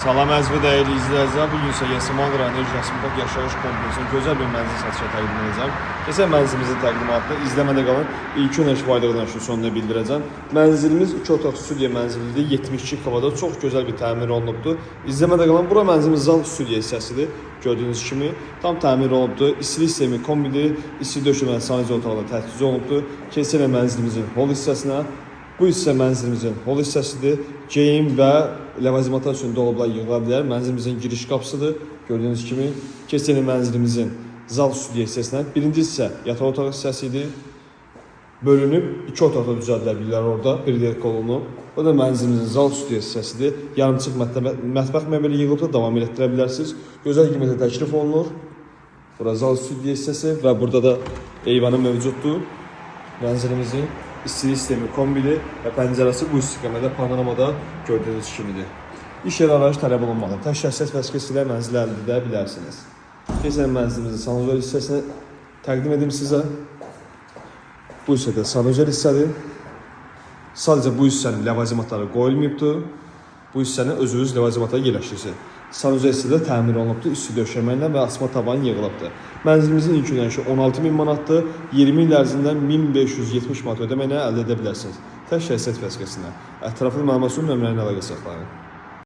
Salam əziz və dəyərli izləyicilər, bugün isə Yasamal rayonu Jasmintaq yaşayış kompleksinin gözəl bir mənzil satışa təqdim edəcəm. Keçən mənzilimizin təqdimatını izləmədə qalın, ilk önəş faydalanışı sonunda bildirəcəm. Mənzilimiz 2 otaq studiya mənzilidir, 72 kvadrat, çox gözəl bir təmir olunubdur. İzləmədə qalın, bura mənzilimiz zal studiya hissəsidir. Gördüyünüz kimi tam təmir olunubdur. İstilik sistemi kombidir, isti döşəməli sanitariya otaqları təchiz olunubdur. Keçən mənzilimizin hol hissəsinə. Bu hissə mənzilimizin hol hissəsidir. Geyim və ləvazimatlar üçün dolablar yığıla bilər. Mənzilimizin giriş qapısıdır. Gördüyünüz kimi keçən mənzilimizin zal studiya hissəsinə. Birinci hissə yataq otağı hissəsidir. Bölünüb 2 otaqda düzəldilə bilirlər orada. Bir yer kolunu. Bu da mənzilimizin zal studiya hissəsidir. Yarımçıq mətbəx məbəli yığılıb da davam etdirə bilərsiniz. Gözəl qiymətə təklif olunur. Bura zal studiya hissəsi və burada da eyvanı mövcuddur. Mənzilimizin İstilik sistemi kombili və pəncərəsi bu istiqamədə panoramada gördüyünüz kimidir. İş yeri arayış tələb olunmalıdır. Tək şəxsiyyət vəsiqəsi ilə mənzil əldə edə bilərsiniz. Keçən mənzilimizin sanuzor hissəsini təqdim edim sizə. Bu hissədə sanuzor hissədir. Sadəcə bu hissənin ləvazimatları qoyulmayıbdır. Bu hissəni özünüz ləvazimatlara yerləşdirirsiniz. Sanuzor hissədə təmir olunubdur, üstü döşəməklə və asma tavan yığılıbdır. Mənzilimizin ilk ödənişi 16.000 manatdır. 20 il ərzində 1570 manat ödəməklə əldə edə bilərsiniz. Tək şəxsiyyət vəsiqəsinə. Ətraflı məlumat üçün nömrənin əlaqə saxlayın.